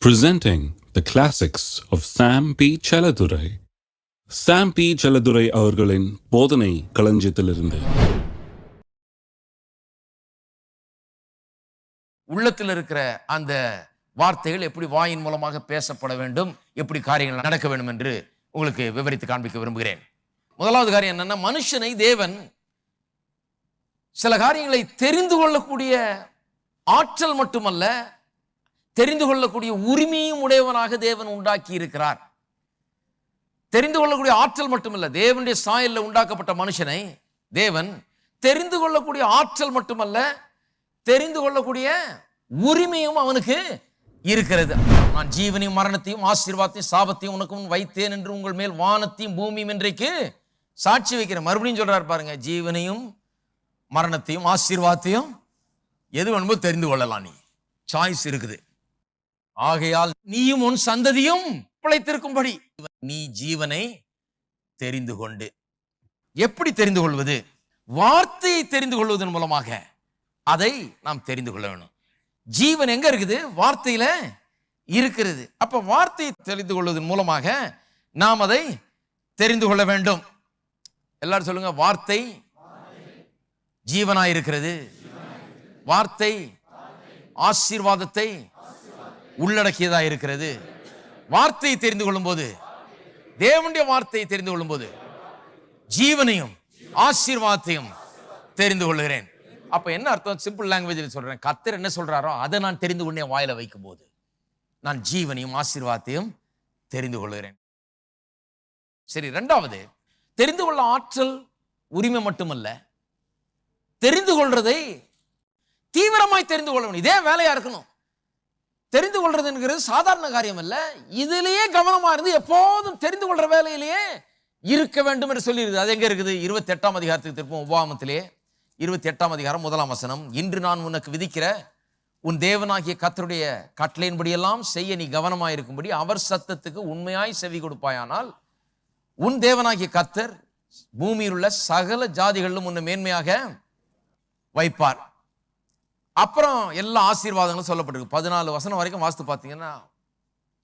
Presenting the classics of Sam P. Chaladurai. Sam P. Chaladurai அவர்களின் போதனை களஞ்சியத்திலிருந்து. உள்ளத்தில் இருக்கிற அந்த வார்த்தைகள் எப்படி வாயின் மூலமாக பேசப்பட வேண்டும், எப்படி காரியங்கள் நடக்க வேண்டும் என்று உங்களுக்கு விவரித்து காண்பிக்க விரும்புகிறேன். முதலாவது காரியம் என்னன்னா, மனுஷனை தேவன் சில காரியங்களை தெரிந்து கொள்ளக்கூடிய ஆற்றல் மட்டுமல்ல, தெரிந்து கொள்ளக்கூடிய உரிமையும் உடையவனாக தேவன் உண்டாக்கி இருக்கிறார். தெரிந்து கொள்ளக்கூடிய ஆற்றல் மட்டுமல்ல, தேவனுடைய சாயல்ல உண்டாக்கப்பட்ட மனுஷனை தேவன் தெரிந்து கொள்ளக்கூடிய ஆற்றல் மட்டுமல்ல, தெரிந்து கொள்ளக்கூடிய உரிமையும் அவனுக்கு இருக்கிறது. நான் ஜீவனையும் மரணத்தையும் ஆசீர்வாதத்தையும் சாபத்தையும் உனக்கு முன் வைத்தேன் என்று உங்கள் மேல் வானத்தையும் பூமியும் இன்றைக்கு சாட்சி வைக்கிறேன். மறுபடியும் சொல்றாரு பாருங்க, ஜீவனையும் மரணத்தையும் ஆசீர்வாதத்தையும் எது வேணுமோ தெரிந்து கொள்ளலாம். நீ சாய்ஸ் இருக்குது. ஆகையால் நீயும் உன் சந்ததியும் பிழைத்திருக்கும்படி நீ ஜீவனை தெரிந்து கொண்டு. எப்படி தெரிந்து கொள்வது? வார்த்தையை தெரிந்து கொள்வதன் மூலமாக அதை நாம் தெரிந்து கொள்ள வேணும். ஜீவன் எங்க இருக்குது? வார்த்தையில இருக்கிறது. அப்ப வார்த்தையை தெரிந்து கொள்வதன் மூலமாக நாம் அதை தெரிந்து கொள்ள வேண்டும். எல்லாரும் சொல்லுங்க, வார்த்தை ஜீவனாயிருக்கிறது. வார்த்தை ஆசீர்வாதத்தை உள்ளடக்கியதா இருக்கிறது. வார்த்தையை தெரிந்து கொள்ளும் போது, தேவனுடைய வார்த்தையை தெரிந்து கொள்ளும் போது ஜீவனையும் ஆசீர்வாதத்தையும் தெரிந்து கொள்கிறேன். அப்ப என்ன அர்த்தம்? சிம்பிள் லாங்குவேஜில் சொல்றேன். கர்த்தர் என்ன சொல்றாரோ அதை நான் தெரிந்து கொண்டே வாயில வைக்கும் போது நான் ஜீவனையும் ஆசீர்வாதத்தையும் தெரிந்து கொள்கிறேன். சரி, இரண்டாவது, தெரிந்து கொள்ள ஆற்றல் உரிமை மட்டுமல்ல, தெரிந்து கொள்றதை தீவிரமாய் தெரிந்து கொள்ள வேண்டும். இதே வேலையா இருக்கணும். தெரிந்து கொள்றது என்கிறது சாதாரண காரியம் அல்ல. இதிலேயே கவனமா இருந்து எப்போதும் தெரிந்து கொள்ற வேலையிலேயே இருக்க வேண்டும் என்று சொல்லியிருது. அது எங்க இருக்குது? 28ஆம் அதிகாரத்துக்கு திருப்பம். உபாகமத்திலே 28ஆம் அதிகாரம் 1ஆம் வசனம். இன்று நான் உனக்கு விதிக்கிற உன் தேவனாகிய கர்த்தருடைய கட்டளையின்படியெல்லாம் செய்ய நீ கவனமாயிருக்கும்படி அவர் சத்தத்துக்கு உண்மையாய் செவி கொடுப்பாயானால் உன் தேவனாகிய கர்த்தர் பூமியில் உள்ள சகல ஜாதிகளிலும் உன்னை மேன்மையாக வைப்பார். அப்புறம் எல்லா ஆசீர்வாதங்களும் சொல்லப்பட்டிருக்கு. 14 வசனம் வரைக்கும் வாசித்து பார்த்தீங்கன்னா,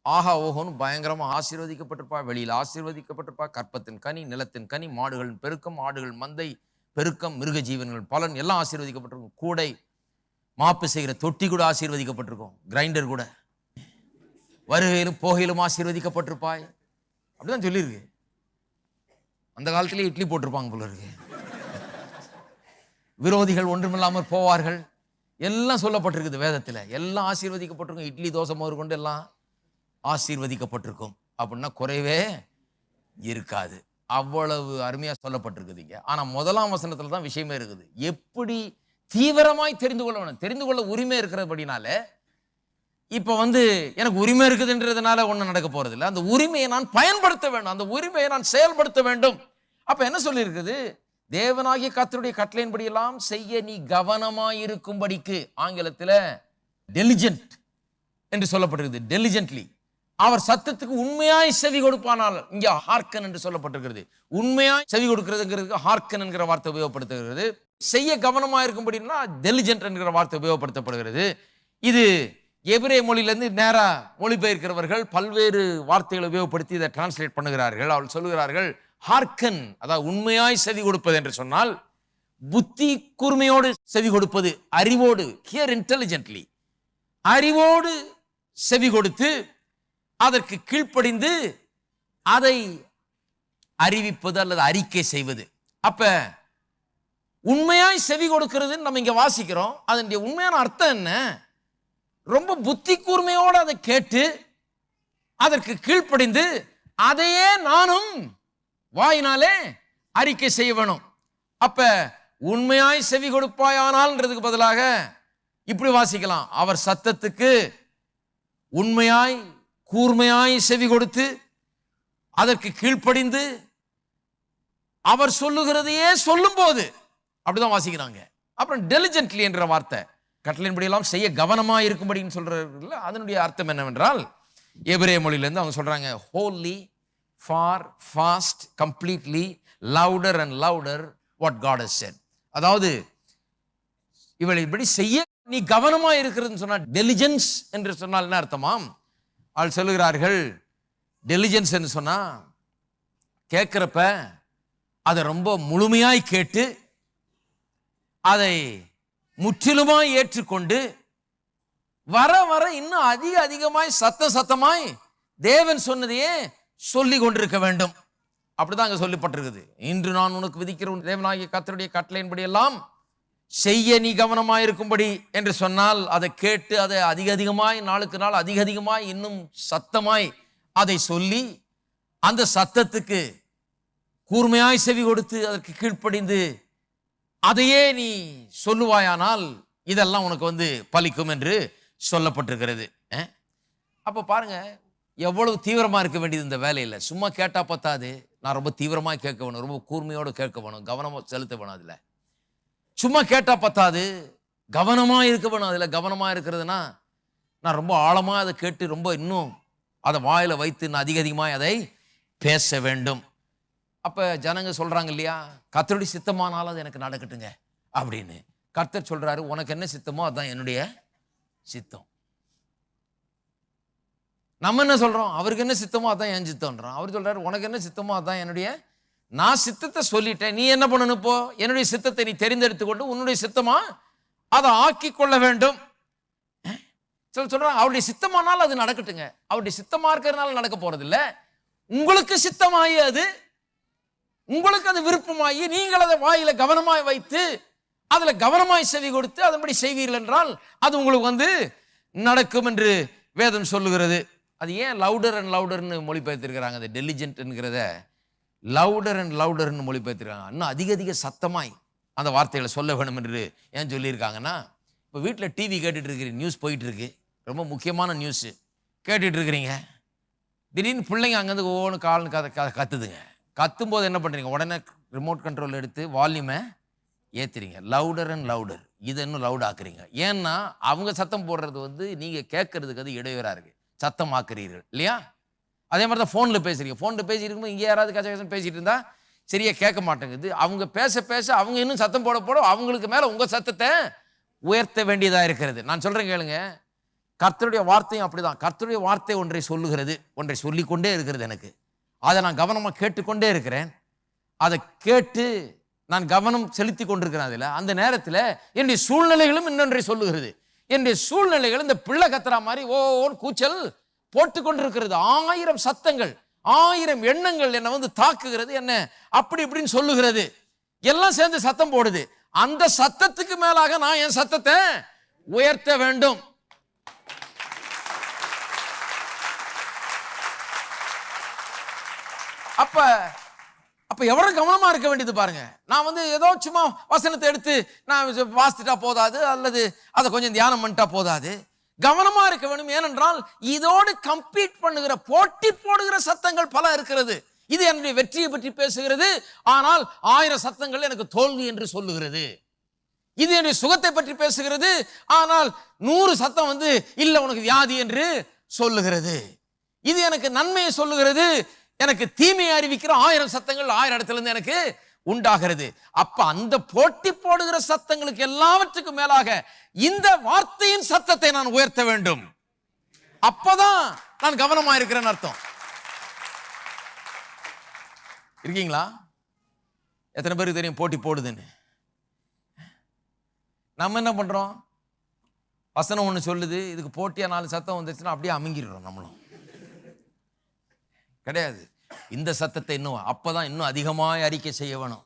ஆஹா ஓஹோன்னு பயங்கரமா ஆசீர்வதிக்கப்பட்டிருப்பா. வெளியில் ஆசீர்வதிக்கப்பட்டிருப்பா. கற்பத்தின் கனி, நிலத்தின் கனி, மாடுகளின் பெருக்கம், ஆடுகள் மந்தை பெருக்கம், மிருக ஜீவன்கள் பலன் எல்லாம் ஆசீர்வதிக்கப்பட்டிருக்கும். கூடை மாப்பு செய்கிற தொட்டி கூட ஆசீர்வதிக்கப்பட்டிருக்கும். கிரைண்டர் கூட. வருகையிலும் போகையிலும் ஆசீர்வதிக்கப்பட்டிருப்பாய். அப்படிதான் சொல்லியிருக்கு. அந்த காலத்திலே இட்லி போட்டிருப்பாங்க போல இருக்கு. விரோதிகள் ஒன்றுமில்லாமல் போவார்கள். எல்லாம் சொல்லப்பட்டிருக்குது வேதத்தில். எல்லாம் ஆசீர்வதிக்கப்பட்டிருக்கும். இட்லி தோசை மோர் கொண்டு எல்லாம் ஆசீர்வதிக்கப்பட்டிருக்கும். அப்படின்னா குறைவே இருக்காது. அவ்வளவு அருமையா சொல்லப்பட்டிருக்குதுங்க. ஆனா 1ஆம் வசனத்துல தான் விஷயமே இருக்குது. எப்படி தீவிரமாய் தெரிந்து கொள்ள வேணும். தெரிந்து கொள்ள உரிமை இருக்கிறபடினால, இப்ப எனக்கு உரிமை இருக்குதுன்றதுனால ஒண்ணு நடக்க போறது இல்லை. அந்த உரிமையை நான் பயன்படுத்த வேண்டும். அந்த உரிமையை நான் செயல்படுத்த வேண்டும். அப்ப என்ன சொல்லி இருக்குது? தேவனாகிய கர்த்தருடைய கட்டளையின்படி எல்லாம் செய்ய நீ கவனமாயிருக்கும்படிக்கு. ஆங்கிலத்தில் டெலிஜென்ட் என்று சொல்லப்பட்டிருக்கிறது. டெலிஜென்ட்லி. அவர் சத்தத்துக்கு உண்மையாய் செவி கொடுப்பானால், இங்க ஹார்க்கன் என்று சொல்லப்பட்டிருக்கிறது. உண்மையாய் செவி கொடுக்கிறதுங்கிறதுக்கு ஹார்க்கன் என்கிற வார்த்தை உபயோகப்படுத்துகிறது. செய்ய கவனமாயிருக்கும்படினா டெலிஜென்ட் என்கிற வார்த்தை உபயோகப்படுத்தப்படுகிறது. இது எபிரேய மொழியிலிருந்து நேரா மொழிபெயர்க்கிறவர்கள் பல்வேறு வார்த்தைகளை உபயோகப்படுத்தி இதை டிரான்ஸ்லேட் பண்ணுகிறார்கள். அவர்கள் சொல்லுகிறார்கள், ஹார்க்கன் அதாவது உண்மையாய் செவி கொடுப்பது என்று சொன்னால் புத்தி கூர்மையோடு செவி கொடுப்பது, அறிவோடு, ஹியர் இன்டெலிஜென்ட்லி, அறிவோடு செவி கொடுத்து அதற்கு கீழ்ப்படிந்து அதை அறிவிப்பது அல்லது அறிக்கை செய்வது. அப்ப உண்மையாய் செவி கொடுக்கிறது நம்ம இங்க வாசிக்கிறோம். அதனுடைய உண்மையான அர்த்தம் என்ன? ரொம்ப புத்தி கூர்மையோடு அதை கேட்டு அதற்கு கீழ்ப்படிந்து அதையே நானும் வாயினாலே அறிக்கை செய்ய வேணும். அப்ப உண்மையாய் செவி கொடுப்பாயானால்ன்றதுக்கு பதிலாக இப்படி வாசிக்கலாம், அவர் சத்தத்துக்கு உண்மையாய் கூர்மையாய் செவி கொடுத்து அதற்கு கீழ்ப்படிந்து அவர் சொல்லுகிறதையே சொல்லும் போது, அப்படிதான் வாசிக்கிறாங்க. அப்புறம் டெலிஜென்ட்லி என்ற வார்த்தை கட்டளையின்படி எல்லாம் செய்ய கவனமா இருக்கும்படின்னு சொல்றாங்க. அதனுடைய அர்த்தம் என்னவென்றால், எபிரேய மொழியிலிருந்து அவங்க சொல்றாங்க, Holi, far, fast, completely, louder and louder what God has said. அதாவது இவளை இப்படி செய்ய நீ கவனமா இருக்கிறதுன்னு சொன்னா, டெலிஜென்ஸ் என்று சொன்னால் என்ன அர்த்தமாம்? ஆள் சொல்லுகிறார்கள், டெலிஜென்ஸ் சொன்னா கேட்கிறப்ப அதை ரொம்ப முழுமையாய் கேட்டு அதை முற்றிலுமாய் ஏற்றுக்கொண்டு வர வர இன்னும் அதிகமாய் சத்தமாய் தேவன் சொன்னதையே சொல்லி கொண்டிருக்க வேண்டும். அப்படிதான் அங்க சொல்லப்பட்டிருக்குது. இன்று நான் உனக்கு விதிக்கிற தேவனாகிய கர்த்தருடைய கட்டளையின்படி எல்லாம் செய்ய நீ கவனமாயிருக்கும்படி என்று சொன்னால் அதை கேட்டு அதை அதிகமாய் நாளுக்கு நாள் அதிகமாய் இன்னும் சத்தமாய் அதை சொல்லி அந்த சத்தத்துக்கு கூர்மையாய் செவி கொடுத்து அதற்கு கீழ்ப்படிந்து அதையே நீ சொல்லுவாயானால் இதெல்லாம் உனக்கு பலிக்கும் என்று சொல்லப்பட்டிருக்கிறது. அப்போ பாருங்க, எவ்வளவு தீவிரமா இருக்க வேண்டியது இந்த வேலையில். சும்மா கேட்டா பத்தாது, நான் ரொம்ப தீவிரமாக கேட்க வேணும், ரொம்ப கூர்மையோடு கேட்க வேணும், கவனமாக செலுத்த வேணும். அதில் சும்மா கேட்டா பத்தாது, கவனமா இருக்க வேணும். அதில் கவனமா இருக்கிறதுனா நான் ரொம்ப ஆழமாக அதை கேட்டு ரொம்ப இன்னும் அதை வாயில வைத்து நான் அதிகமாய் அதை பேச வேண்டும். அப்ப ஜனங்க சொல்றாங்க இல்லையா, கர்த்தருடைய சித்தமானாலும் அது எனக்கு நடக்கட்டுங்க அப்படின்னு. கர்த்தர் சொல்றாரு, உனக்கு என்ன சித்தமோ அதுதான் என்னுடைய சித்தம். நம்ம என்ன சொல்றோம், அவருக்கு என்ன சித்தமோ அதான் என் சித்தம்ன்றோம். அவர் சொல்றாரு, உனக்கு என்ன சித்தமோ அதான் என்னுடைய, நான் சித்தத்தை சொல்லிட்டேன், நீ என்ன பண்ணணும், இப்போ என்னுடைய சித்தத்தை நீ தெரிந்தெடுத்து கொண்டு உன்னுடைய சித்தமா அதை ஆக்கி கொள்ள வேண்டும். சொல்றாங்க, அவருடைய சித்தமானாலும் அது நடக்கட்டுங்க. அவருடைய சித்தமா இருக்கிறதுனால நடக்க போறது இல்லை, உங்களுக்கு சித்தமாயி அது, உங்களுக்கு அது விருப்பமாயி நீங்கள் அதை வாயில கவனமாய் வைத்து அதுல கவனமாய் செவி கொடுத்து அதன்படி செய்வீர்கள் என்றால் அது உங்களுக்கு நடக்கும் என்று வேதம் சொல்லுகிறது. அது ஏன் லவுடர் அண்ட் லவுடர்னு மொழிபெயர்த்திருக்கிறாங்க, அந்த டெலிஜென்ட் என்கிறத லவுடர் அண்ட் லவுடர்னு மொழிபெயர்த்திருக்காங்க. இன்னும் அதிக சத்தமாய் அந்த வார்த்தைகளை சொல்ல வேணும் என்று ஏன் சொல்லியிருக்காங்கன்னா, இப்போ வீட்டில் டிவி கேட்டுட்டு இருக்கிறீங்க, நியூஸ் போயிட்டு இருக்கு, ரொம்ப முக்கியமான நியூஸ் கேட்டுட்டு இருக்கிறீங்க, திடீர்னு பிள்ளைங்க அங்கேருந்து ஒவ்வொன்று கால்னு கத்துதுங்க. கத்தும் போது என்ன பண்ணுறீங்க, உடனே ரிமோட் கண்ட்ரோல் எடுத்து வால்யூமை ஏற்றுறீங்க, லவுடர் அண்ட் லவுடர், இதை இன்னும் லவுட் ஆக்குறீங்க. ஏன்னா அவங்க சத்தம் போடுறது நீங்கள் கேட்கறதுக்கு அது இடையூறாக இருக்குது, சத்தம் ஆக்குறீர்கள் இல்லையா? அதே மாதிரி தான் ஃபோனில் பேசுறீங்க, ஃபோனில் பேசிட்டு இருக்கும்போது இங்கே யாராவது கச்ச பேசிட்டு இருந்தா சரியா கேட்க மாட்டேங்குது. அவங்க பேச அவங்க இன்னும் சத்தம் போட அவங்களுக்கு மேலே உங்கள் சத்தத்தை உயர்த்த வேண்டியதாக இருக்கிறது. நான் சொல்கிறேன் கேளுங்க, கர்த்தருடைய வார்த்தையும் அப்படிதான். கர்த்தருடைய வார்த்தை ஒன்றை சொல்லுகிறது, ஒன்றை சொல்லிக்கொண்டே இருக்கிறது. எனக்கு அதை நான் கவனமாக கேட்டுக்கொண்டே இருக்கிறேன். அதை கேட்டு நான் கவனம் செலுத்தி கொண்டிருக்கிறேன். அதில் அந்த நேரத்தில் என்னுடைய சூழ்நிலைகளும் இன்னொன்றை சொல்லுகிறது. என்னுடைய சூழ்நிலைகள் இந்த பிள்ளை கத்துறா மாதிரி ஓன்னு கூச்சல் போட்டு கொண்டிருக்கிறது. 1000 சத்தங்கள், 1000 எண்ணங்கள் என்னை தாக்குகிறது, என்ன அப்படி இப்படின்னு சொல்லுகிறது, எல்லாம் சேர்ந்து சத்தம் போடுது. அந்த சத்தத்துக்கு மேலாக நான் என் சத்தத்தை உயர்த்த வேண்டும். அப்ப எவ்வளவு கவனமா இருக்க வேண்டியது பாருங்க. நான் ஏதோ சும்மா வசனத்தை எடுத்து நான் வாசித்துட்டா போதாது, அல்லது அதை கொஞ்சம் தியானம் பண்ணிட்டா போதாது, கவனமா இருக்க வேண்டும். ஏனென்றால் இதோடு கம்பீட் பண்ணுகிற, போட்டி போடுகிற சத்தங்கள் பல இருக்கிறது. இது என்னுடைய வெற்றியை பற்றி பேசுகிறது, ஆனால் 1000 சத்தங்கள் எனக்கு தோல்வி என்று சொல்லுகிறது. இது என்னுடைய சுகத்தை பற்றி பேசுகிறது, ஆனால் 100 சத்தம் இல்ல உனக்கு வியாதி என்று சொல்லுகிறது. இது எனக்கு நன்மையை சொல்லுகிறது, எனக்கு தீமையை அறிவிக்கிற 1000 சத்தங்கள் 1000 இடத்துல இருந்து எனக்கு உண்டாகிறது. அப்ப அந்த போட்டி போடுகிற சத்தங்களுக்கு எல்லாவற்றுக்கும் மேலாக இந்த வார்த்தையின் சத்தத்தை நான் உயர்த்த வேண்டும். அப்பதான் நான் கவனமா இருக்கிறேன்னு அர்த்தம். இருக்கீங்களா? எத்தனை பேருக்கு தெரியும் போட்டி போடுதுன்னு? நம்ம என்ன பண்றோம், வசனம் ஒண்ணு சொல்லுது, இதுக்கு போட்டியா 4 சத்தம் வந்துச்சுன்னா அப்படியே அமுங்கிடுறோம். நம்மளும் கிடையாது, இந்த சத்தத்தை இன்னும் அப்பதான் இன்னும் அதிகமாய் அறிக்கை செய்ய வேணும்.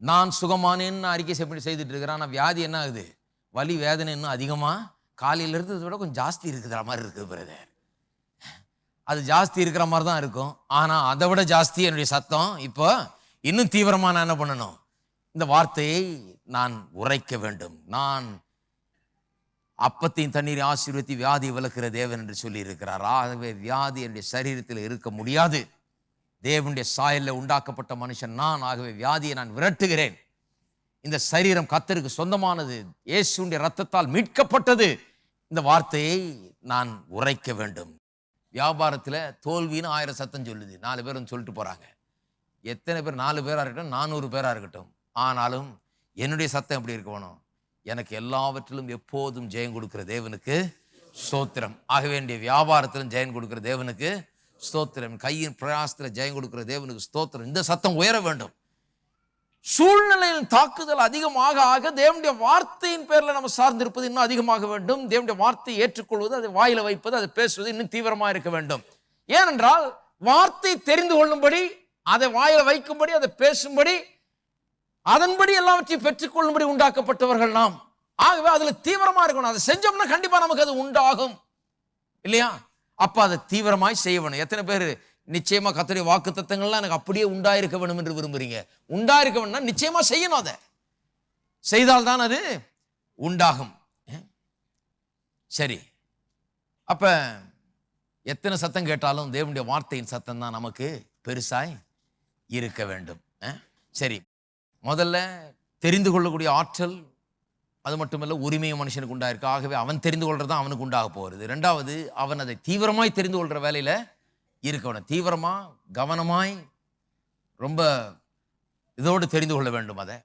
நான் சுகமானேன்னு அறிக்கை செய்துட்டு இருக்கிறேன், ஆனால் வியாதி என்ன ஆகுது, வலி வேதனை இன்னும் அதிகமா காலையில இருந்ததை விட கொஞ்சம் ஜாஸ்தி இருக்குற மாதிரி இருக்குது பிரதர். அது ஜாஸ்தி இருக்கிற மாதிரி தான் இருக்கும், ஆனா அதை விட ஜாஸ்தி என்னுடைய சத்தம் இப்போ இன்னும் தீவிரமா நான் என்ன பண்ணணும், இந்த வார்த்தையை நான் உரைக்க வேண்டும். நான் அப்பத்தையும் தண்ணீரை ஆசீர்வதித்து வியாதி விலக்குற தேவன் என்று சொல்லி இருக்கிறார். ஆகவே வியாதி என்னுடைய சரீரத்தில் இருக்க முடியாது. தேவனுடைய சாயல்ல உண்டாக்கப்பட்ட மனுஷன் நான். ஆகவே வியாதியை நான் விரட்டுகிறேன். இந்த சரீரம் கர்த்தருக்கு சொந்தமானது, இயேசுவின் இரத்தத்தால் மீட்கப்பட்டது. இந்த வார்த்தையை நான் உரைக்க வேண்டும். வியாபாரத்தில் தோல்வின்னு 1000 சத்தம் சொல்லுது, 4 பேர் சொல்லிட்டு போறாங்க. எத்தனை பேர், 4 பேரா இருக்கட்டும், 400 பேரா இருக்கட்டும், ஆனாலும் என்னுடைய சத்தம் எப்படி இருக்க வேணும், எனக்கு எல்லாவற்றிலும் எப்போதும் ஜெயம் கொடுக்கிற தேவனுக்கு ஸ்தோத்திரம். ஆக வேண்டிய வியாபாரத்திலும் ஜெயம் கொடுக்கிற தேவனுக்கு ஸ்தோத்திரம். கையின் பிரயாசத்தில் ஜெயம் கொடுக்கிற தேவனுக்கு ஸ்தோத்திரம். இந்த சத்தம் உயர வேண்டும். சூழ்நிலையின் தாக்குதல் அதிகமாக ஆக தேவனுடைய வார்த்தையின் பேர்ல நம்ம சார்ந்திருப்பது இன்னும் அதிகமாக வேண்டும். தேவனுடைய வார்த்தையை ஏற்றுக்கொள்வது, அதை வாயில வைப்பது, அதை பேசுவது இன்னும் தீவிரமாக இருக்க வேண்டும். ஏனென்றால் வார்த்தை தெரிந்து கொள்ளும்படி, அதை வாயில வைக்கும்படி, அதை பேசும்படி, அதன்படி எல்லாவற்றையும் பெற்றுக்கொள்ளும்படி உண்டாக்கப்பட்டவர்கள் நாம். ஆகவே அதுல தீவிரமா இருக்கணும். அதை செஞ்சோம்னா கண்டிப்பா நமக்கு அது உண்டாகும் இல்லையா? அப்ப அதை தீவிரமாய் செய்ய வேணும். எத்தனை பேர் நிச்சயமா கர்த்தருடைய வாக்குத்தத்தங்கள்லாம் எனக்கு அப்படியே உண்டாயிருக்க வேண்டும் என்று விரும்புறீங்க? உண்டாயிருக்க வேணும்னா நிச்சயமா செய்யணும். அதை செய்தால்தான் அது உண்டாகும். சரி, அப்ப எத்தனை சத்தம் கேட்டாலும் தேவனுடைய வார்த்தையின் சத்தம் தான் நமக்கு பெருசாய் இருக்க வேண்டும். சரி, முதல்ல தெரிந்து கொள்ளக்கூடிய ஆற்றல், அது மட்டுமல்ல உரிமையும் மனுஷனுக்கு உண்டாயிருக்கு. ஆகவே அவன் தெரிந்து கொள்றது தான் அவனுக்கு உண்டாக போகிறது. ரெண்டாவது, அவன் அதை தீவிரமாய் தெரிந்து கொள்ற வேலையில இருக்கணும். தீவிரமா, கவனமாய், ரொம்ப இதோடு தெரிந்து கொள்ள வேண்டும். அதை